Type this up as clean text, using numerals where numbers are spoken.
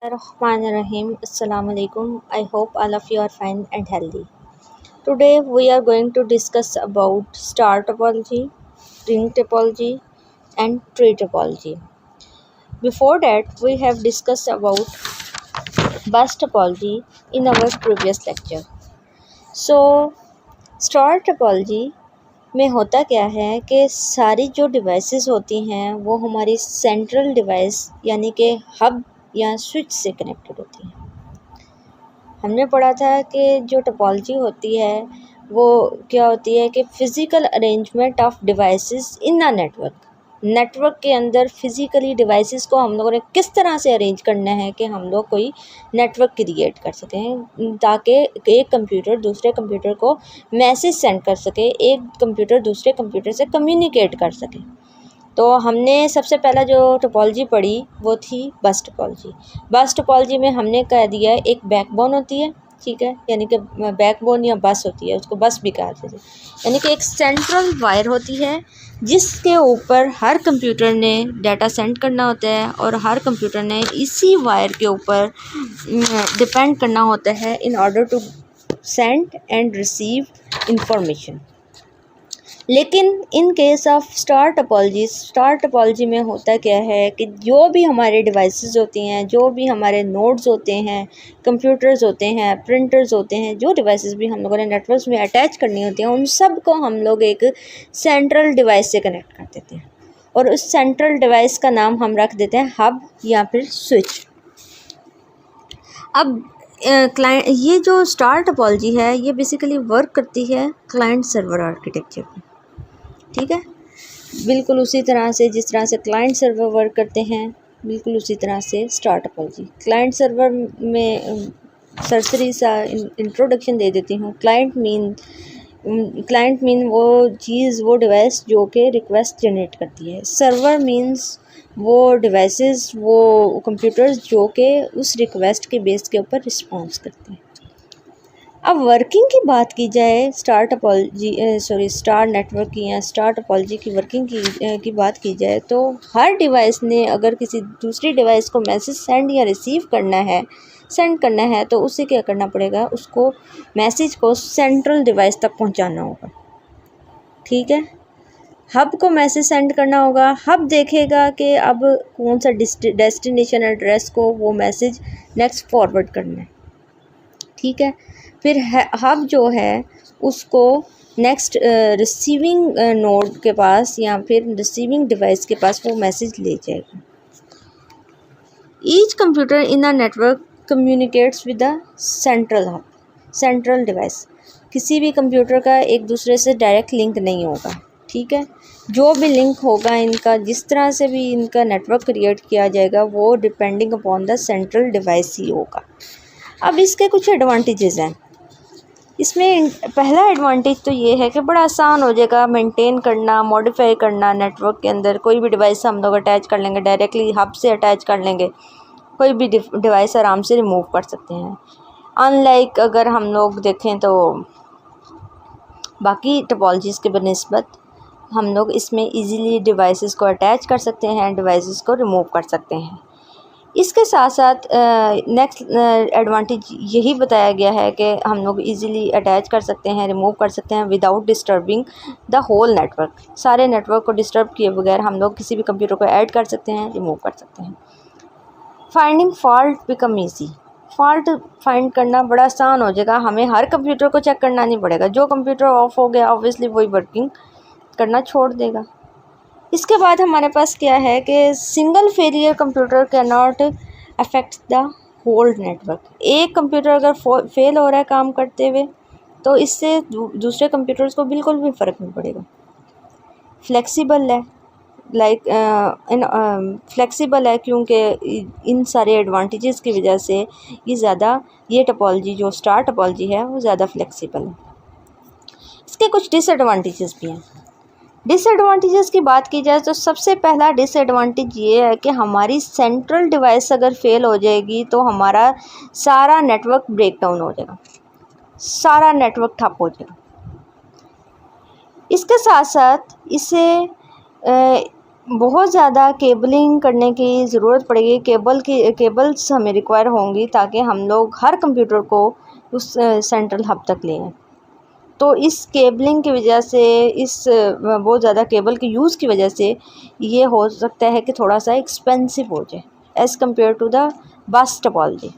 Bismillahirrahmanirrahim. Assalamu alaikum. I hope all of you are fine and healthy. Today we are going to discuss about star topology, ring topology and tree topology. Before that we have discussed about bus topology in our previous lecture. So star topology में होता क्या है कि सारी जो devices होती हैं वो हमारी सेंट्रल डिवाइस यानी कि हब या स्विच से कनेक्टेड होती हैं। हमने पढ़ा था कि जो टोपोलॉजी होती है वो क्या होती है कि physical arrangement of devices in a network के अंदर फ़िज़िकली डिवाइसेस को हम लोगों ने किस तरह से अरेंज करना है कि हम लोग कोई नेटवर्क क्रिएट कर सकें ताकि एक कंप्यूटर दूसरे कंप्यूटर को मैसेज सेंड कर सके, एक कंप्यूटर दूसरे कंप्यूटर से कम्युनिकेट कर सके। तो हमने सबसे पहला जो टोपोलॉजी पढ़ी वो थी बस टोपोलॉजी। बस टोपोलॉजी में हमने कह दिया एक बैकबोन होती है, ठीक है, यानी कि बैकबोन या बस होती है, उसको बस भी कहा जाता है, यानी कि एक सेंट्रल वायर होती है जिसके ऊपर हर कंप्यूटर ने डाटा सेंड करना होता है और हर कंप्यूटर ने इसी वायर के ऊपर डिपेंड करना होता है in order to send and receive information. लेकिन in case of star topology में होता क्या है कि जो भी हमारे डिवाइसेस होती हैं, जो भी हमारे नोड्स होते हैं, कंप्यूटर्स होते हैं, प्रिंटर्स होते हैं, जो डिवाइसेस भी हम लोगों ने नेटवर्क्स में अटैच करनी होती हैं, उन सब को हम लोग एक सेंट्रल डिवाइस से कनेक्ट कर देते हैं और उस सेंट्रल डिवाइस का नाम हम रख देते हैं हब या फिर स्विच। अब क्लाइंट ये जो स्टार टोपोलॉजी है ये बेसिकली वर्क करती है क्लाइंट सर्वर आर्किटेक्चर पे, ठीक है, बिल्कुल उसी तरह से जिस तरह से क्लाइंट सर्वर वर्क करते हैं, बिल्कुल उसी तरह से स्टार टोपोलॉजी। क्लाइंट सर्वर में सरसरी सा इंट्रोडक्शन दे देती हूँ। क्लाइंट मीन वो चीज़, वो डिवाइस जो कि रिक्वेस्ट जनरेट करती है। सर्वर मीन्स वो डिवाइसेस, वो कंप्यूटर्स जो कि उस रिक्वेस्ट के बेस के ऊपर रिस्पॉन्स करते हैं। अब वर्किंग की बात की जाए स्टार नेटवर्क की या स्टार टोपोलॉजी की वर्किंग की बात की जाए तो हर डिवाइस ने अगर किसी दूसरी डिवाइस को मैसेज सेंड या रिसीव करना है तो उसे क्या करना पड़ेगा, उसको मैसेज को सेंट्रल डिवाइस तक पहुंचाना होगा, ठीक है। हब को मैसेज सेंड करना होगा, हब देखेगा कि अब कौन सा डेस्टिनेशन एड्रेस को वो मैसेज नेक्स्ट फॉरवर्ड करना है, ठीक है। फिर हब जो है उसको नेक्स्ट रिसीविंग नोड के पास या फिर रिसीविंग डिवाइस के पास वो मैसेज ले जाएगा। Each computer in a network communicates with the central device. किसी भी कंप्यूटर का एक दूसरे से डायरेक्ट लिंक नहीं होगा, ठीक है। जो भी लिंक होगा इनका, जिस तरह से भी इनका नेटवर्क क्रिएट किया जाएगा वो depending upon the central device ही होगा। अब इसके कुछ एडवांटेजेस हैं। इसमें पहला एडवांटेज तो ये है कि बड़ा आसान हो जाएगा मेंटेन करना, मॉडिफाई करना। नेटवर्क के अंदर कोई भी डिवाइस हम लोग अटैच कर लेंगे, डायरेक्टली हब से अटैच कर लेंगे, कोई भी डिवाइस आराम से रिमूव कर सकते हैं। अनलाइक अगर हम लोग देखें तो बाकी टोपोलॉजीज़ के बनिस्बत हम लोग इसमें इजीली डिवाइसेस को अटैच कर सकते हैं, डिवाइसेस को रिमूव कर सकते हैं। इसके साथ साथ नेक्स्ट एडवांटेज यही बताया गया है कि हम लोग इजीली अटैच कर सकते हैं, रिमूव कर सकते हैं without disturbing the whole network. सारे नेटवर्क को डिस्टर्ब किए बगैर हम लोग किसी भी कंप्यूटर को ऐड कर सकते हैं, रिमूव कर सकते हैं। Finding fault become easy. Fault find करना बड़ा आसान हो जाएगा, हमें हर कंप्यूटर को चेक करना नहीं पड़ेगा। जो कंप्यूटर ऑफ हो गया ऑब्वियसली वही वर्किंग करना छोड़ देगा। इसके बाद हमारे पास क्या है कि single failure computer can not affect the whole network. एक कंप्यूटर अगर फेल हो रहा है काम करते हुए तो इससे दूसरे कंप्यूटर्स को बिल्कुल भी फ़र्क नहीं पड़ेगा। फ्लेक्सिबल है, फ्लेक्सिबल है क्योंकि इन सारे एडवांटेजेस की वजह से ये टोपोलॉजी जो स्टार टोपोलॉजी है वो ज़्यादा फ्लेक्सिबल है। इसके कुछ डिसएडवांटेजेस भी हैं। डिसएडवांटेजेस की बात की जाए तो सबसे पहला डिसएडवांटेज ये है कि हमारी सेंट्रल डिवाइस अगर फेल हो जाएगी तो हमारा सारा नेटवर्क ब्रेक डाउन हो जाएगा, सारा नेटवर्क ठप हो जाएगा। इसके साथ साथ इसे बहुत ज़्यादा केबलिंग करने की ज़रूरत पड़ेगी, केबल्स हमें रिक्वायर होंगी ताकि हम लोग हर कंप्यूटर को उस सेंट्रल हब तक ले आएं। तो इस केबलिंग की वजह से, इस बहुत ज़्यादा केबल के यूज़ की वजह से ये हो सकता है कि थोड़ा सा एक्सपेंसिव हो जाए as compare to the bus topology.